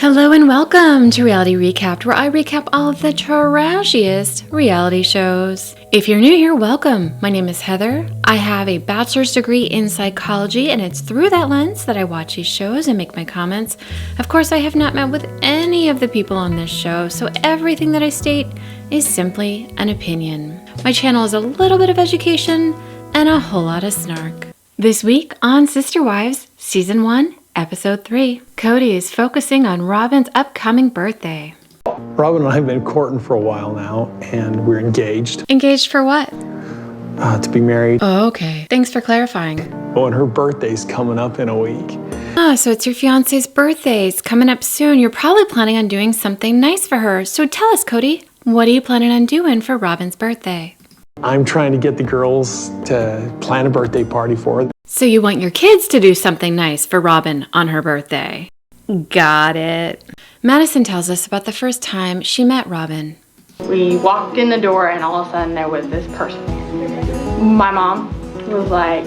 Hello and welcome to Reality Recapped, where I recap all of the trashiest reality shows. If you're new here, welcome. My name is Heather. I have a bachelor's degree in psychology, and it's through that lens that I watch these shows and make my comments. Of course, I have not met with any of the people on this show, so everything that I state is simply an opinion. My channel is a little bit of education and a whole lot of snark. This week on Sister Wives, Season 1, Episode 3, Kody is focusing on Robyn's upcoming birthday. Robyn and I have been courting for a while now, and we're engaged. Engaged for what? To be married. Oh, okay. Thanks for clarifying. Oh, and her birthday's coming up in a week. So it's your fiance's birthday. It's coming up soon. You're probably planning on doing something nice for her. So tell us, Kody, what are you planning on doing for Robyn's birthday? I'm trying to get the girls to plan a birthday party for her. So you want your kids to do something nice for Robyn on her birthday. Got it. Madison tells us about the first time she met Robyn. We walked in the door and all of a sudden there was this person. My mom was like,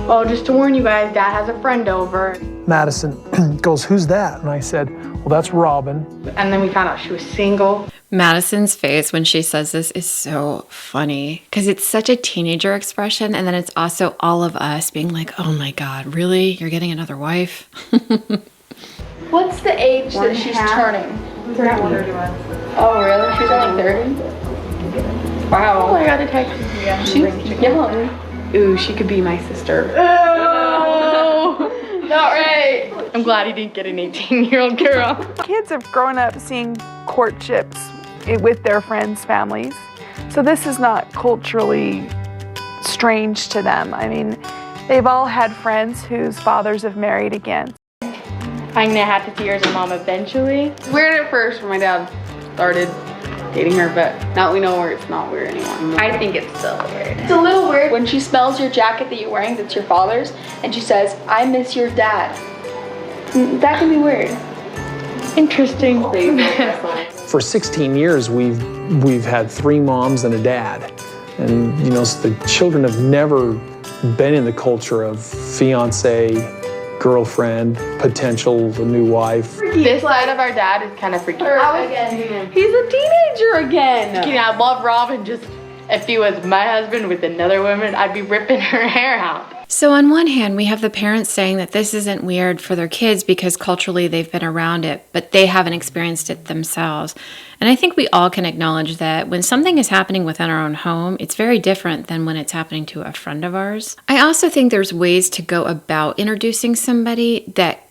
oh, just to warn you guys, Dad has a friend over. Madison goes, who's that? And I said, well, that's Robyn. And then we found out she was single. Madison's face when she says this is so funny because it's such a teenager expression, and then it's also all of us being like, oh my God, really? You're getting another wife? What's the age that she's turning? 30. Oh, really? She's only 30? Wow. Oh, I got a text. Yeah, she's young. Ooh, she could be my sister. Oh, not right. I'm glad he didn't get an 18-year-old girl. Kids have grown up seeing courtships with their friends' families. So this is not culturally strange to them. I mean, they've all had friends whose fathers have married again. I'm gonna have to see her as a mom eventually. Weird at first when my dad started dating her, but now we know where it's not weird anymore. I think it's still weird. It's a little weird when she smells your jacket that you're wearing that's your father's and she says, I miss your dad. That can be weird. Interesting. For 16 years, we've had 3 moms and a dad. And, you know, the children have never been in the culture of fiance, girlfriend, potential new wife. This side of our dad is kind of freaky. He's a teenager again. I love Robyn. Just if he was my husband with another woman, I'd be ripping her hair out. So on one hand, we have the parents saying that this isn't weird for their kids because culturally they've been around it, but they haven't experienced it themselves. And I think we all can acknowledge that when something is happening within our own home, it's very different than when it's happening to a friend of ours. I also think there's ways to go about introducing somebody that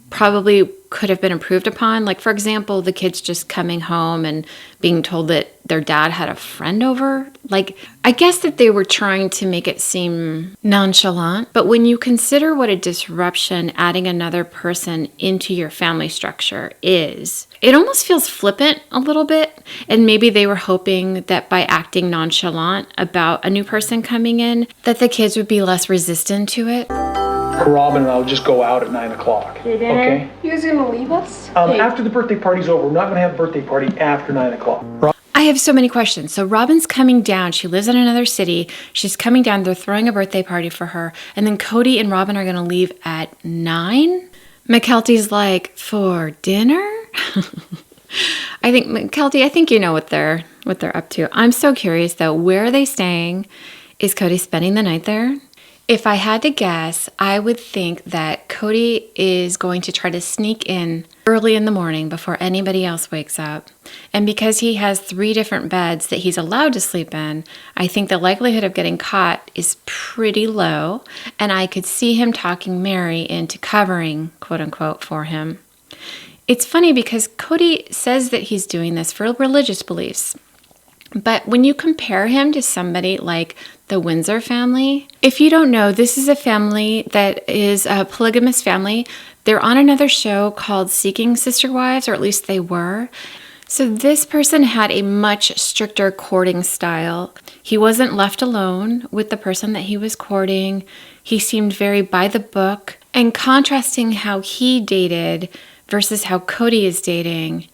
probably could have been improved upon. Like, for example, the kids just coming home and being told that their dad had a friend over. Like, I guess that they were trying to make it seem nonchalant. But when you consider what a disruption adding another person into your family structure is, it almost feels flippant a little bit. And maybe they were hoping that by acting nonchalant about a new person coming in, that the kids would be less resistant to it. Robyn and I'll just go out at 9 o'clock. Okay? You guys gonna leave us? After the birthday party's over, we're not gonna have a birthday party after 9 o'clock. I have so many questions. So Robyn's coming down. She lives in another city. She's coming down. They're throwing a birthday party for her. And then Kody and Robyn are going to leave at 9. McKelty's like, for dinner? I think, McKelty, I think you know what they're up to. I'm so curious, though. Where are they staying? Is Kody spending the night there? If I had to guess, I would think that Kody is going to try to sneak in early in the morning before anybody else wakes up. And because he has 3 different beds that he's allowed to sleep in, I think the likelihood of getting caught is pretty low. And I could see him talking Meri into covering, quote unquote, for him. It's funny because Kody says that he's doing this for religious beliefs. But when you compare him to somebody like the Windsor family, if you don't know, this is a family that is a polygamous family. They're on another show called Seeking Sister Wives, or at least they were. So this person had a much stricter courting style. He wasn't left alone with the person that he was courting. He seemed very by the book. And contrasting how he dated versus how Kody is dating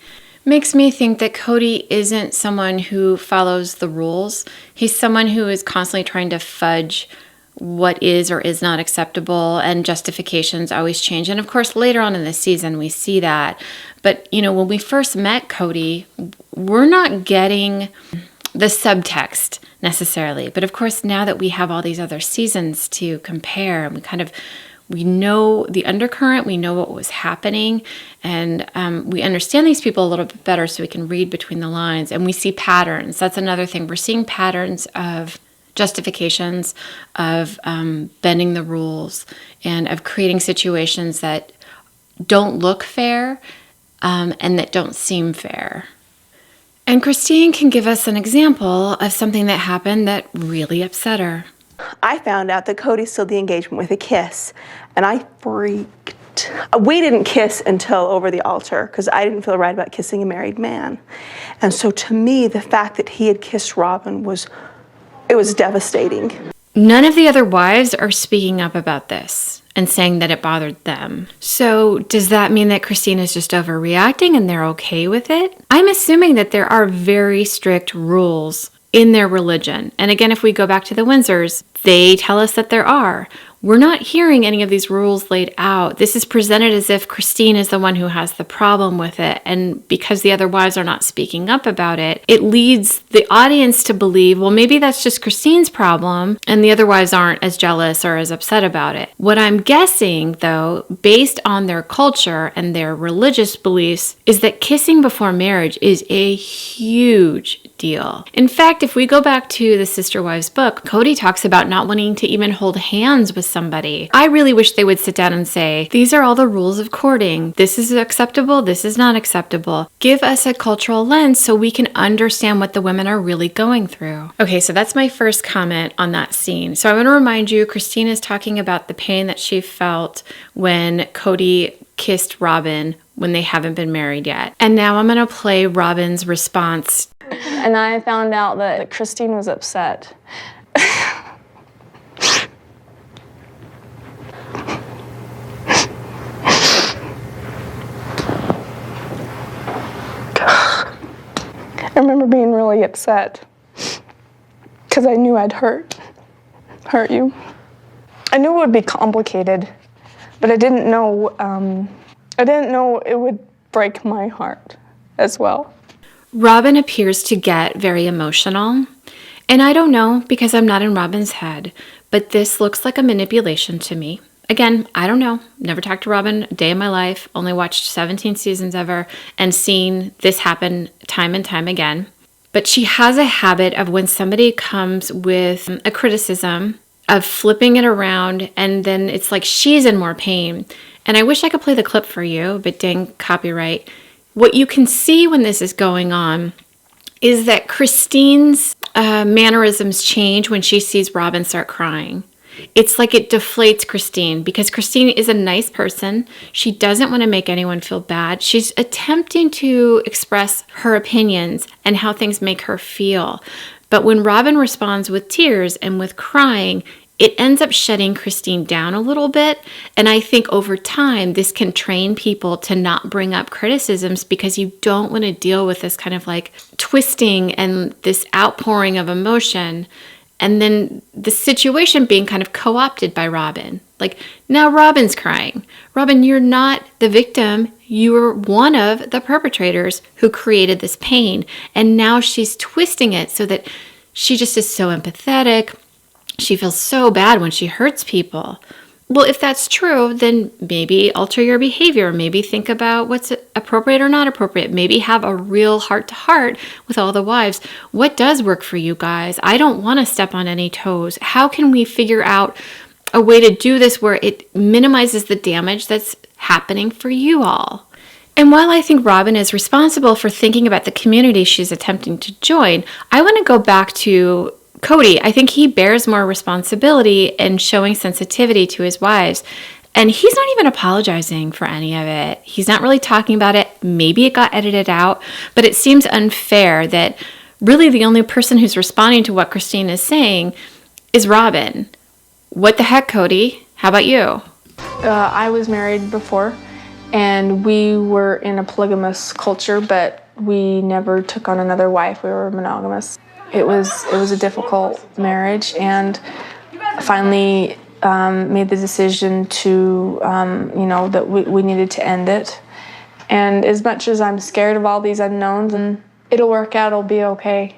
makes me think that Kody isn't someone who follows the rules. He's someone who is constantly trying to fudge what is or is not acceptable, and justifications always change. And of course, later on in the season, we see that. But, when we first met Kody, we're not getting the subtext necessarily. But of course, now that we have all these other seasons to compare, we know the undercurrent, we know what was happening, and we understand these people a little bit better, so we can read between the lines, and we see patterns. That's another thing. We're seeing patterns of justifications, of bending the rules, and of creating situations that don't look fair and that don't seem fair. And Christine can give us an example of something that happened that really upset her. I found out that Kody sealed the engagement with a kiss, and I freaked. We didn't kiss until over the altar because I didn't feel right about kissing a married man. And so to me, the fact that he had kissed Robyn was devastating. None of the other wives are speaking up about this and saying that it bothered them. So does that mean that Christine is just overreacting and they're okay with it? I'm assuming that there are very strict rules in their religion. And again, if we go back to the Windsors, they tell us that there are. We're not hearing any of these rules laid out. This is presented as if Christine is the one who has the problem with it. And because the other wives are not speaking up about it, it leads the audience to believe, well, maybe that's just Christine's problem and the other wives aren't as jealous or as upset about it. What I'm guessing, though, based on their culture and their religious beliefs, is that kissing before marriage is a huge deal. In fact, if we go back to the Sister Wives book, Kody talks about not wanting to even hold hands with somebody. I really wish they would sit down and say, these are all the rules of courting. This is acceptable. This is not acceptable. Give us a cultural lens so we can understand what the women are really going through. Okay, so that's my first comment on that scene. So I want to remind you, Christine is talking about the pain that she felt when Kody kissed Robyn when they haven't been married yet. And now I'm going to play Robyn's response. And I found out that Christine was upset. I remember being really upset because I knew I'd hurt you. I knew it would be complicated, but I didn't know it would break my heart as well. Robyn appears to get very emotional, and I don't know because I'm not in Robyn's head, but this looks like a manipulation to me. Again, I don't know. Never talked to Robyn a day in my life. Only watched 17 seasons ever and seen this happen time and time again. But she has a habit of when somebody comes with a criticism of flipping it around, and then it's like she's in more pain. And I wish I could play the clip for you, but dang copyright. What you can see when this is going on is that Christine's mannerisms change when she sees Robyn start crying. It's like it deflates Christine because Christine is a nice person. She doesn't want to make anyone feel bad. She's attempting to express her opinions and how things make her feel. But when Robyn responds with tears and with crying, it ends up shutting Christine down a little bit. And I think over time, this can train people to not bring up criticisms because you don't want to deal with this kind of like twisting and this outpouring of emotion. And then the situation being kind of co-opted by Robyn. Like, now Robyn's crying. Robyn, you're not the victim. You're one of the perpetrators who created this pain. And now she's twisting it so that she just is so empathetic. She feels so bad when she hurts people. Well, if that's true, then maybe alter your behavior. Maybe think about what's appropriate or not appropriate. Maybe have a real heart-to-heart with all the wives. What does work for you guys? I don't want to step on any toes. How can we figure out a way to do this where it minimizes the damage that's happening for you all? And while I think Robyn is responsible for thinking about the community she's attempting to join, I want to go back to Kody. I think he bears more responsibility in showing sensitivity to his wives. And he's not even apologizing for any of it. He's not really talking about it. Maybe it got edited out, but it seems unfair that really the only person who's responding to what Christine is saying is Robyn. What the heck, Kody? How about you? I was married before, and we were in a polygamous culture, but we never took on another wife. We were monogamous. It was a difficult marriage, and finally made the decision to, that we needed to end it. And as much as I'm scared of all these unknowns, and it'll work out, it'll be okay.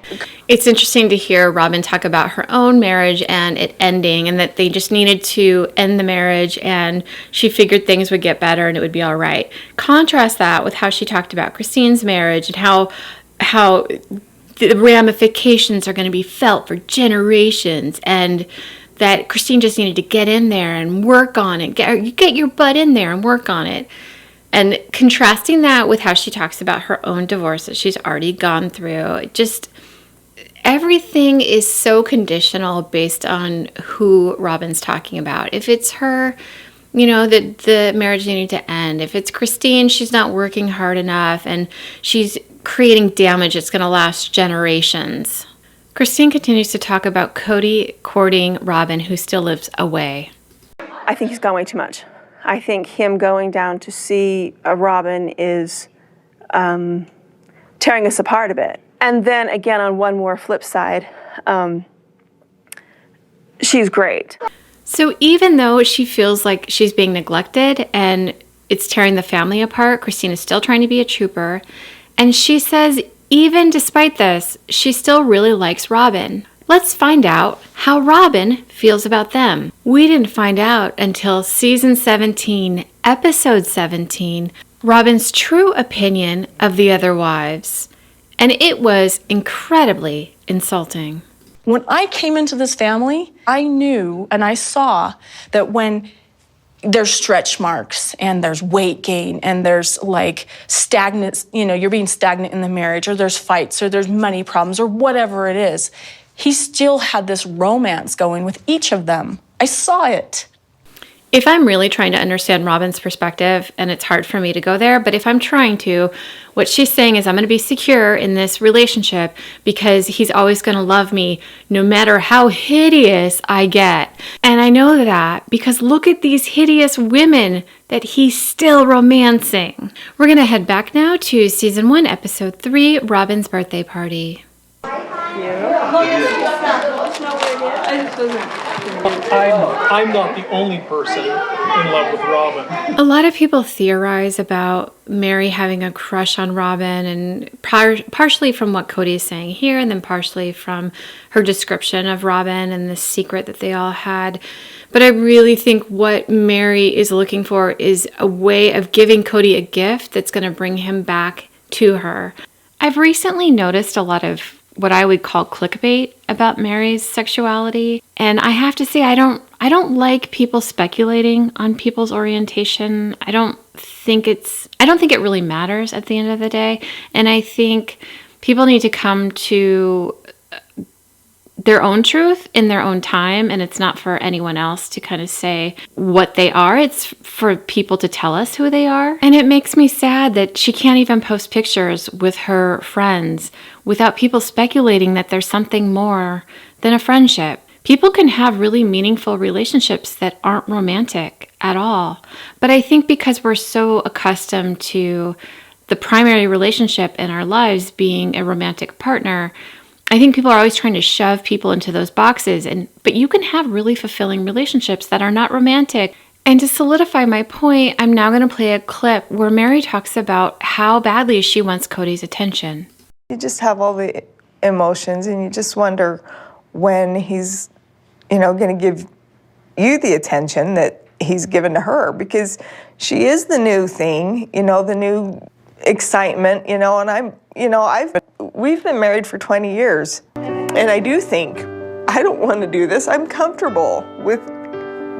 It's interesting to hear Robyn talk about her own marriage and it ending, and that they just needed to end the marriage, and she figured things would get better and it would be all right. Contrast that with how she talked about Christine's marriage and how the ramifications are going to be felt for generations, and that Christine just needed to get in there and work on it. Get your butt in there and work on it. And contrasting that with how she talks about her own divorce that she's already gone through, just everything is so conditional based on who Robyn's talking about. If it's her, that the marriage needed to end. If it's Christine, she's not working hard enough and she's creating damage that's going to last generations. Christine continues to talk about Kody courting Robyn, who still lives away. I think he's gone way too much. I think him going down to see Robyn is tearing us apart a bit. And then again, on one more flip side, she's great. So even though she feels like she's being neglected and it's tearing the family apart, Christine is still trying to be a trooper. And she says, even despite this, she still really likes Robyn. Let's find out how Robyn feels about them. We didn't find out until season 17, episode 17, Robyn's true opinion of the other wives. And it was incredibly insulting. When I came into this family, I knew and I saw that when there's stretch marks and there's weight gain and there's like stagnant, you're being stagnant in the marriage, or there's fights or there's money problems or whatever it is, he still had this romance going with each of them. I saw it. If I'm really trying to understand Robyn's perspective, and it's hard for me to go there, but if I'm trying to, what she's saying is I'm going to be secure in this relationship because he's always going to love me no matter how hideous I get. And I know that because look at these hideous women that he's still romancing. We're going to head back now to season 1, episode 3, Robyn's birthday party. I'm not the only person in love with Robyn. A lot of people theorize about Meri having a crush on Robyn, and partially from what Kody is saying here, and then partially from her description of Robyn and the secret that they all had. But I really think what Meri is looking for is a way of giving Kody a gift that's going to bring him back to her. I've recently noticed a lot of what I would call clickbait about Meri's sexuality. And I have to say, I don't like people speculating on people's orientation. I don't think it really matters at the end of the day. And I think people need to come to their own truth in their own time, and it's not for anyone else to kind of say what they are. It's for people to tell us who they are. And it makes me sad that she can't even post pictures with her friends without people speculating that there's something more than a friendship. People can have really meaningful relationships that aren't romantic at all. But I think because we're so accustomed to the primary relationship in our lives being a romantic partner, I think people are always trying to shove people into those boxes, but you can have really fulfilling relationships that are not romantic. And to solidify my point, I'm now going to play a clip where Meri talks about how badly she wants Kody's attention. You just have all the emotions, and you just wonder when he's, going to give you the attention that he's given to her, because she is the new thing, the new excitement, and we've been married for 20 years, and I do think I don't want to do this. I'm comfortable with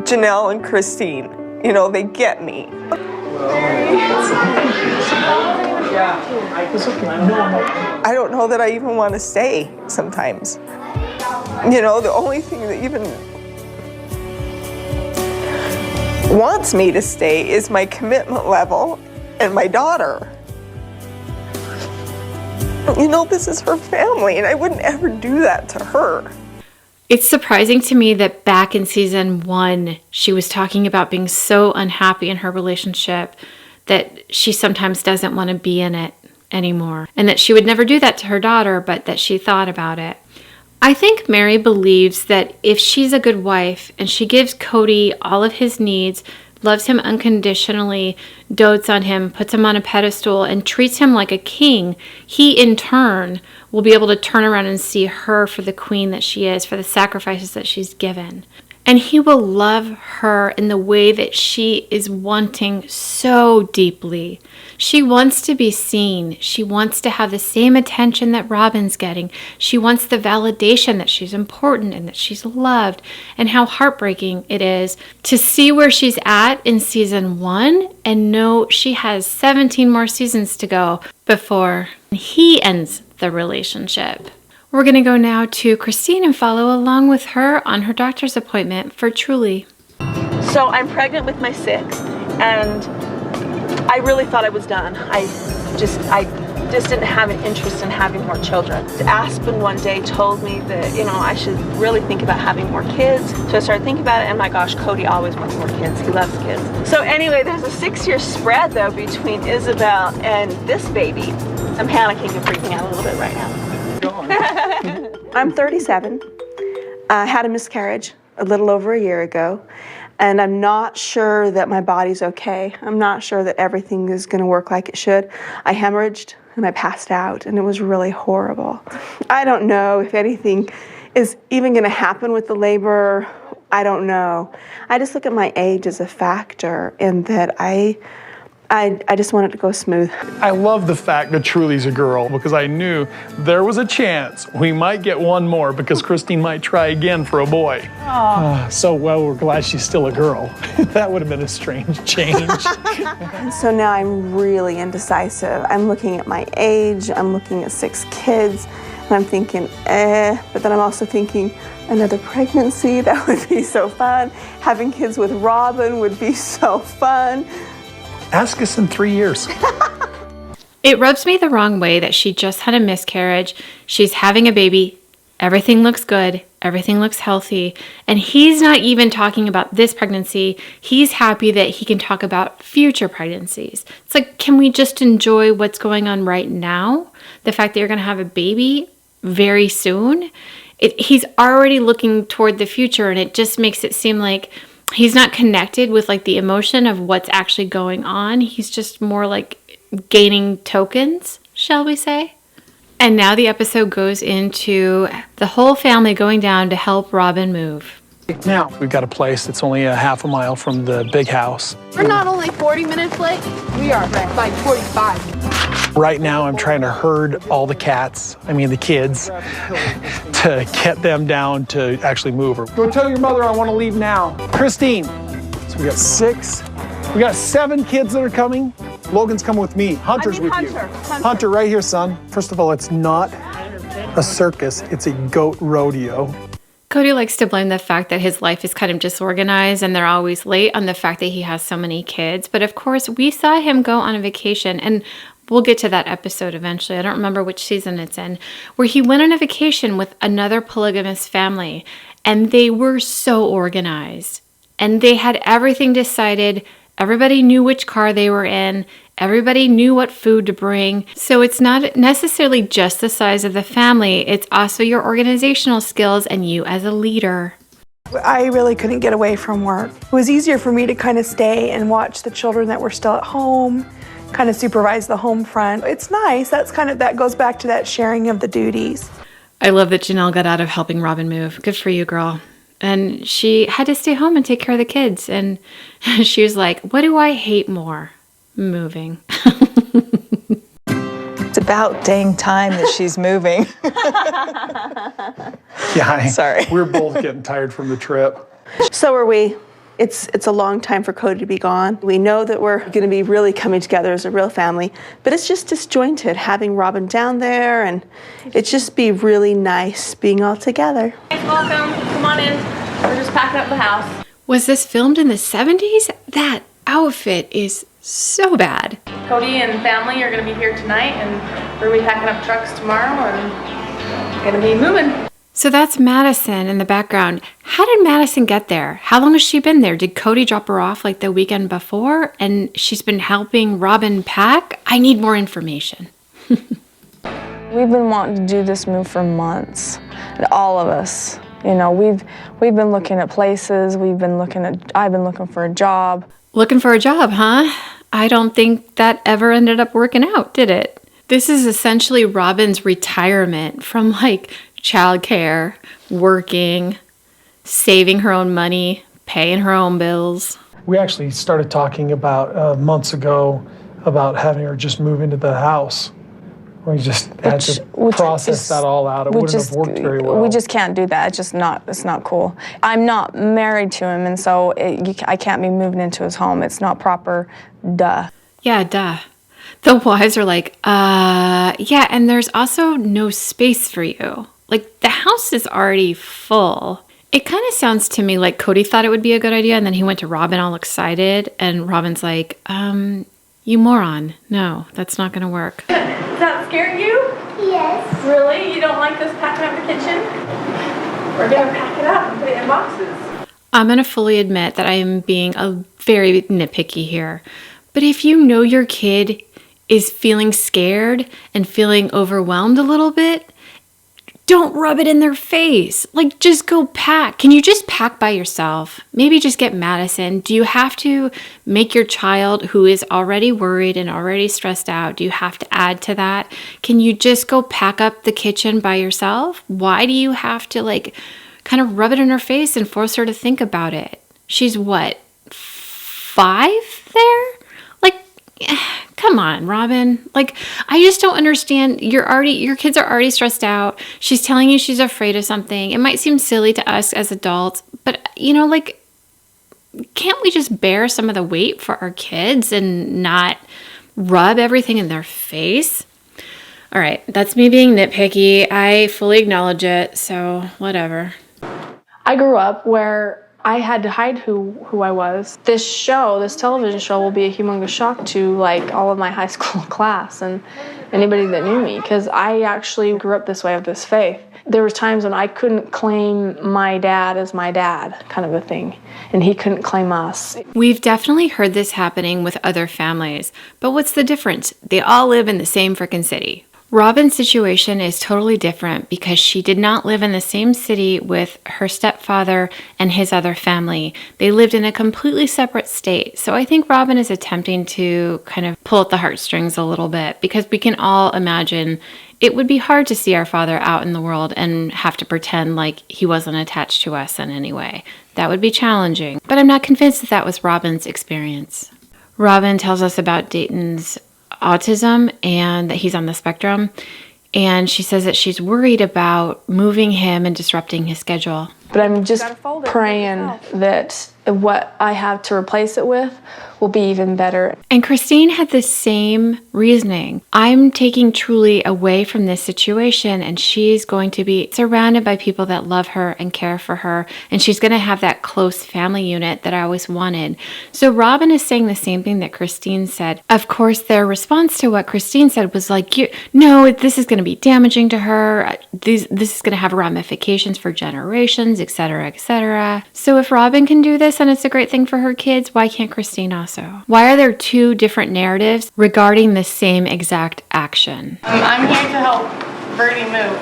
Janelle and Christine. They get me. I don't know that I even want to stay sometimes. The only thing that even wants me to stay is my commitment level and my daughter. This is her family, and I wouldn't ever do that to her. It's surprising to me that back in season 1, she was talking about being so unhappy in her relationship that she sometimes doesn't want to be in it anymore, and that she would never do that to her daughter, but that she thought about it. I think Meri believes that if she's a good wife and she gives Kody all of his needs, loves him unconditionally, dotes on him, puts him on a pedestal, and treats him like a king, he in turn will be able to turn around and see her for the queen that she is, for the sacrifices that she's given. And he will love her in the way that she is wanting so deeply. She wants to be seen. She wants to have the same attention that Robyn's getting. She wants the validation that she's important and that she's loved. And how heartbreaking it is to see where she's at in season 1 and know she has 17 more seasons to go before he ends the relationship. We're going to go now to Christine and follow along with her on her doctor's appointment for Truly. So I'm pregnant with my 6th, and I really thought I was done. I just didn't have an interest in having more children. Aspen one day told me that, I should really think about having more kids. So I started thinking about it, and my gosh, Kody always wants more kids. He loves kids. So anyway, there's a 6-year spread, though, between Isabel and this baby. I'm panicking and freaking out a little bit right now. I'm 37. I had a miscarriage a little over a year ago, and I'm not sure that my body's okay. I'm not sure that everything is going to work like it should. I hemorrhaged and I passed out, and it was really horrible. I don't know if anything is even going to happen with the labor. I don't know. I just look at my age as a factor in that I just want it to go smooth. I love the fact that Truly's a girl because I knew there was a chance we might get one more because Christine might try again for a boy. We're glad she's still a girl. That would have been a strange change. So now I'm really indecisive. I'm looking at my age, I'm looking at 6 kids, and I'm thinking, but then I'm also thinking, another pregnancy, that would be so fun. Having kids with Robyn would be so fun. Ask us in 3 years. It rubs me the wrong way that she just had a miscarriage. She's having a baby. Everything looks good. Everything looks healthy. And he's not even talking about this pregnancy. He's happy that he can talk about future pregnancies. It's like, can we just enjoy what's going on right now? The fact that you're going to have a baby very soon. He's already looking toward the future, and it just makes it seem like he's not connected with like the emotion of what's actually going on. He's just more like gaining tokens, shall we say? And now the episode goes into the whole family going down to help Robyn move. Now, we've got a place that's only a half a mile from the big house. We're not only 40 minutes late, we are like 45. Right now, I'm trying to herd all the the kids, to get them down to actually move. Go tell your mother I want to leave now. Christine, so we got 6. We got 7 kids that are coming. Logan's coming with me. Hunter's with you. Hunter, right here, son. First of all, it's not a circus. It's a goat rodeo. Kody likes to blame the fact that his life is kind of disorganized and they're always late on the fact that he has so many kids. But of course, we saw him go on a vacation, and we'll get to that episode eventually. I don't remember which season it's in, where he went on a vacation with another polygamous family, and they were so organized. And they had everything decided. Everybody knew which car they were in. Everybody knew what food to bring. So it's not necessarily just the size of the family. It's also your organizational skills and you as a leader. I really couldn't get away from work. It was easier for me to kind of stay and watch the children that were still at home, kind of supervise the home front. It's nice. That goes back to that sharing of the duties. I love that Janelle got out of helping Robyn move. Good for you, girl. And she had to stay home and take care of the kids. And she was like, what do I hate more? Moving. It's about dang time that she's moving. Sorry. We're both getting tired from the trip. So are we. It's a long time for Kody to be gone. We know that we're going to be really coming together as a real family, but it's just disjointed having Robyn down there, and it's just be really nice being all together. Welcome. Come on in. We're just packing up the house. Was this filmed in the 70s? That outfit is so bad. Kody and family are going to be here tonight, and we're going to be packing up trucks tomorrow and going to be moving. So that's Madison in the background. How did Madison get there? How long has she been there? Did Kody drop her off like the weekend before and she's been helping Robyn pack? I need more information. We've been wanting to do this move for months, all of us. You know, we've been looking at places, I've been looking for a job. Looking for a job, huh? I don't think that ever ended up working out, did it? This is essentially Robyn's retirement from like childcare, working, saving her own money, paying her own bills. We actually started talking about months ago about having her just move into the house. We just had to process that all out. It wouldn't have worked very well. We just can't do that. It's not cool. I'm not married to him, and so I can't be moving into his home. It's not proper. Duh. Yeah, duh. The wives are like, yeah, and there's also no space for you. Like, the house is already full. It kind of sounds to me like Kody thought it would be a good idea, and then he went to Robyn all excited, and Robyn's like, you moron. No, that's not going to work. Does that scare you? Yes. Really? You don't like us packing up the kitchen? We're gonna pack it up and put it in boxes. I'm going to fully admit that I am being a very nitpicky here. But if you know your kid is feeling scared and feeling overwhelmed a little bit, don't rub it in their face. Like, just go pack. Can you just pack by yourself? Maybe just get Madison. Do you have to make your child, who is already worried and already stressed out, do you have to add to that? Can you just go pack up the kitchen by yourself? Why do you have to, like, kind of rub it in her face and force her to think about it? She's what, 5 there? Like, come on, Robyn. Like, I just don't understand. Your kids are already stressed out. She's telling you she's afraid of something. It might seem silly to us as adults, but you know, like, can't we just bear some of the weight for our kids and not rub everything in their face? All right, that's me being nitpicky. I fully acknowledge it, so whatever. I grew up where I had to hide who I was. This television show will be a humongous shock to like all of my high school class and anybody that knew me, because I actually grew up this way, of this faith. There was times when I couldn't claim my dad as my dad, kind of a thing, and he couldn't claim us. We've definitely heard this happening with other families, but what's the difference? They all live in the same frickin' city. Robyn's situation is totally different because she did not live in the same city with her stepfather and his other family. They lived in a completely separate state. So I think Robyn is attempting to kind of pull at the heartstrings a little bit, because we can all imagine it would be hard to see our father out in the world and have to pretend like he wasn't attached to us in any way. That would be challenging, but I'm not convinced that that was Robyn's experience. Robyn tells us about Dayton's autism and that he's on the spectrum, and she says that she's worried about moving him and disrupting his schedule. But I'm just praying that what I have to replace it with will be even better. And Christine had the same reasoning. I'm taking Truly away from this situation, and she's going to be surrounded by people that love her and care for her, and she's going to have that close family unit that I always wanted. So Robyn is saying the same thing that Christine said. Of course, their response to what Christine said was like, no, this is going to be damaging to her. This is going to have ramifications for generations, etc., etc. So if Robyn can do this and it's a great thing for her kids, why can't Christine also? Why are there two different narratives regarding the same exact action? I'm here to help Bertie move.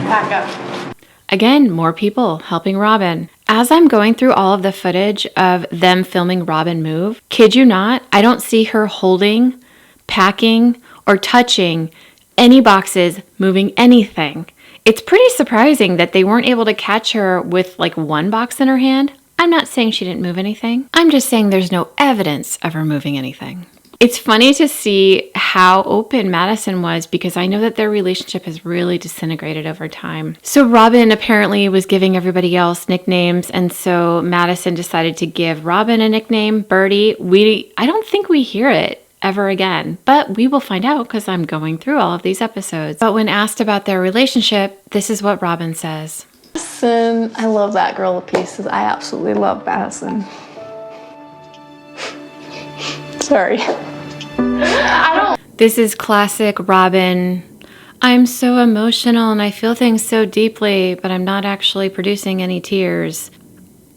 Pack up. Again, more people helping Robyn. As I'm going through all of the footage of them filming Robyn move, kid you not, I don't see her holding, packing, or touching any boxes, moving anything. It's pretty surprising that they weren't able to catch her with like one box in her hand. I'm not saying she didn't move anything. I'm just saying there's no evidence of her moving anything. It's funny to see how open Madison was, because I know that their relationship has really disintegrated over time. So Robyn apparently was giving everybody else nicknames, and so Madison decided to give Robyn a nickname, Bertie. I don't think we hear it ever again, but we will find out because I'm going through all of these episodes. But when asked about their relationship, this is what Robyn says. Madison, I love that girl to pieces. I absolutely love Madison. Sorry. This is classic Robyn. I'm so emotional and I feel things so deeply, but I'm not actually producing any tears.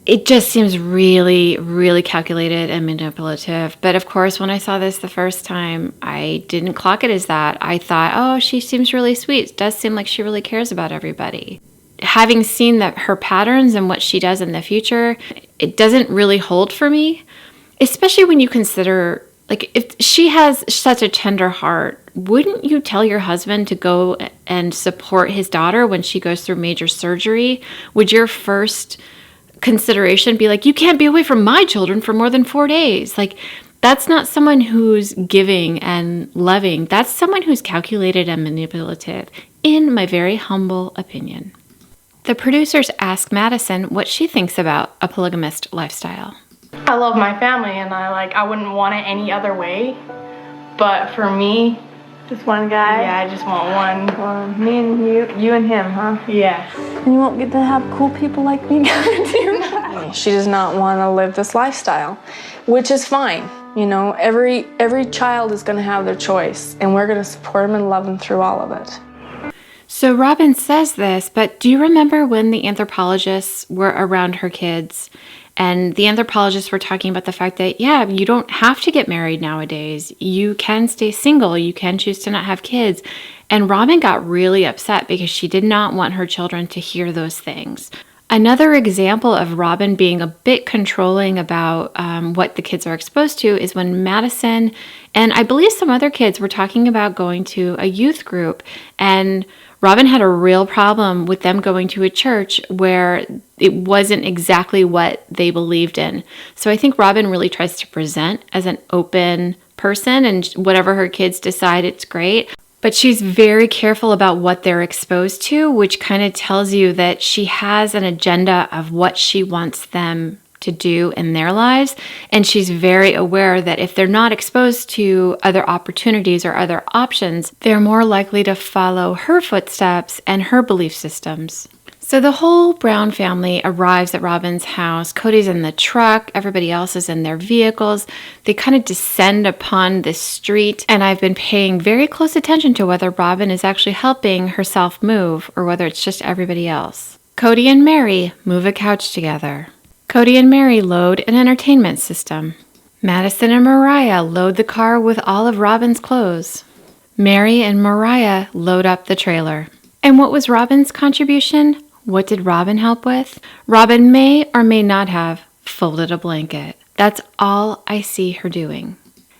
It just seems really, really calculated and manipulative. But of course, when I saw this the first time, I didn't clock it as that. I thought, oh, she seems really sweet. It does seem like she really cares about everybody. Having seen that her patterns and what she does in the future, it doesn't really hold for me, especially when you consider, like, if she has such a tender heart, wouldn't you tell your husband to go and support his daughter when she goes through major surgery? Would your first consideration be like, you can't be away from my children for more than 4 days? Like, that's not someone who's giving and loving. That's someone who's calculated and manipulative, in my very humble opinion. The producers ask Madison what she thinks about a polygamist lifestyle. I love my family and I wouldn't want it any other way. But for me, Just one guy? yeah, I just want one. Well, me and you and him, huh? Yeah. And you won't get to have cool people like me coming to your house. She does not want to live this lifestyle, which is fine. You know, every child is going to have their choice, and we're going to support them and love them through all of it. So Robyn says this, but do you remember when the anthropologists were around her kids? And the anthropologists were talking about the fact that, yeah, you don't have to get married nowadays. You can stay single. You can choose to not have kids. And Robyn got really upset because she did not want her children to hear those things. Another example of Robyn being a bit controlling about what the kids are exposed to is when Madison and I believe some other kids were talking about going to a youth group, and Robyn had a real problem with them going to a church where it wasn't exactly what they believed in. So I think Robyn really tries to present as an open person, and whatever her kids decide, it's great. But she's very careful about what they're exposed to, which kind of tells you that she has an agenda of what she wants them to do in their lives. And she's very aware that if they're not exposed to other opportunities or other options, they're more likely to follow her footsteps and her belief systems. So the whole Brown family arrives at Robyn's house. Kody's in the truck. Everybody else is in their vehicles. They kind of descend upon this street, and I've been paying very close attention to whether Robyn is actually helping herself move or whether it's just everybody else. Kody and Meri move a couch together. Kody and Meri load an entertainment system. Madison and Mariah load the car with all of Robyn's clothes. Meri and Mariah load up the trailer. And what was Robyn's contribution? What did Robyn help with? Robyn may or may not have folded a blanket. That's all I see her doing.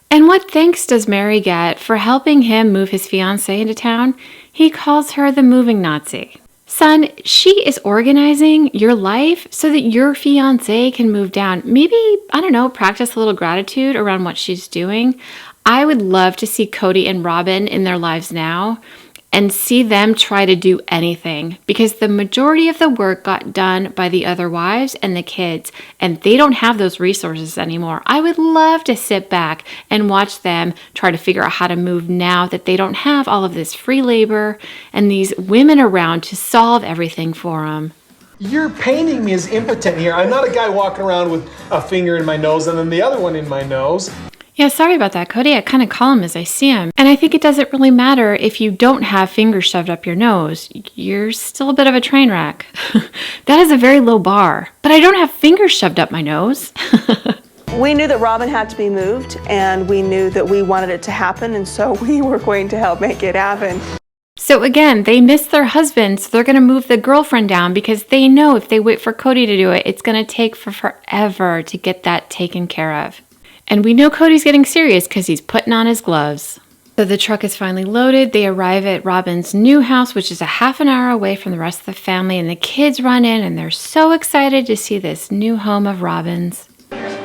And what thanks does Meri get for helping him move his fiancée into town? He calls her the moving Nazi. Son, she is organizing your life so that your fiancé can move down. Maybe, I don't know, practice a little gratitude around what she's doing. I would love to see Kody and Robyn in their lives now and see them try to do anything, because the majority of the work got done by the other wives and the kids, and they don't have those resources anymore. I would love to sit back and watch them try to figure out how to move now that they don't have all of this free labor and these women around to solve everything for them. You're painting me as impotent here. I'm not a guy walking around with a finger in my nose and then the other one in my nose. Yeah, sorry about that, Kody. I kind of call him as I see him. And I think it doesn't really matter if you don't have fingers shoved up your nose. You're still a bit of a train wreck. That is a very low bar. But I don't have fingers shoved up my nose. We knew that Robyn had to be moved, and we knew that we wanted it to happen, and so we were going to help make it happen. So again, they miss their husband, so they're going to move the girlfriend down because they know if they wait for Kody to do it, it's going to take forever to get that taken care of. And we know Kody's getting serious because he's putting on his gloves. So the truck is finally loaded. They arrive at Robyn's new house, which is a half an hour away from the rest of the family. And the kids run in and they're so excited to see this new home of Robyn's. This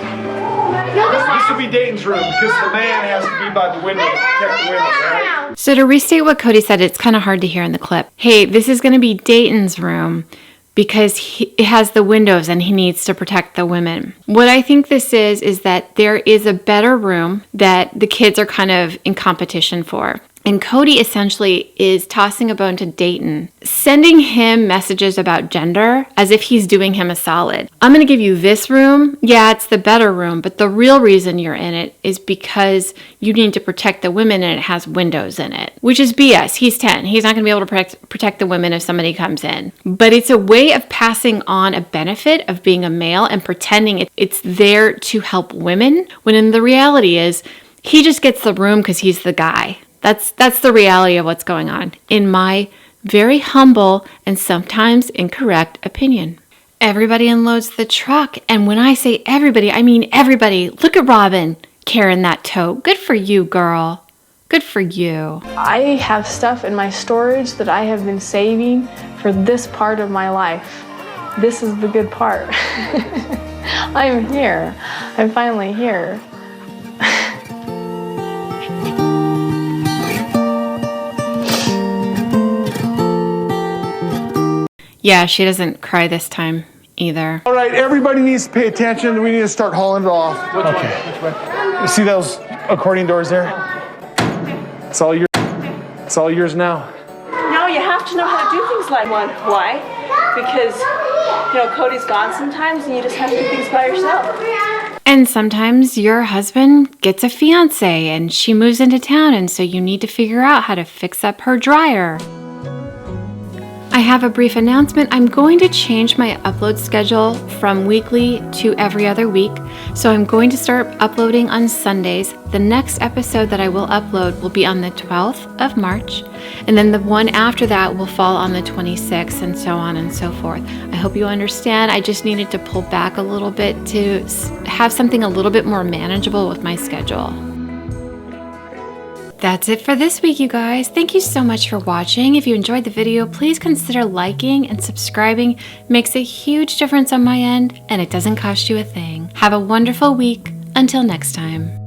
will be Dayton's room because the man has to be by the window to protect the women, right? So to restate what Kody said, it's kind of hard to hear in the clip. Hey, this is going to be Dayton's room because it has the windows and he needs to protect the women. What I think this is that there is a better room that the kids are kind of in competition for. And Kody essentially is tossing a bone to Dayton, sending him messages about gender as if he's doing him a solid. I'm going to give you this room. Yeah, it's the better room, but the real reason you're in it is because you need to protect the women and it has windows in it, which is BS. He's 10. He's not going to be able to protect the women if somebody comes in. But it's a way of passing on a benefit of being a male and pretending it's there to help women, when in the reality is he just gets the room because he's the guy. That's the reality of what's going on, in my very humble and sometimes incorrect opinion. Everybody unloads the truck, and when I say everybody, I mean everybody. Look at Robyn carrying that tote. Good for you, girl. Good for you. I have stuff in my storage that I have been saving for this part of my life. This is the good part. I'm here. I'm finally here. Yeah, she doesn't cry this time either. All right, everybody needs to pay attention. We need to start hauling it off. Okay. You see those accordion doors there? It's all yours now. No, you have to know how to do things like one. Why? Because, Kody's gone sometimes and you just have to do things by yourself. And sometimes your husband gets a fiance and she moves into town, and so you need to figure out how to fix up her dryer. I have a brief announcement. I'm going to change my upload schedule from weekly to every other week. So I'm going to start uploading on Sundays. The next episode that I will upload will be on the 12th of March. And then the one after that will fall on the 26th, and so on and so forth. I hope you understand. I just needed to pull back a little bit to have something a little bit more manageable with my schedule. That's it for this week, you guys. Thank you so much for watching. If you enjoyed the video, please consider liking and subscribing. It makes a huge difference on my end, and it doesn't cost you a thing. Have a wonderful week. Until next time.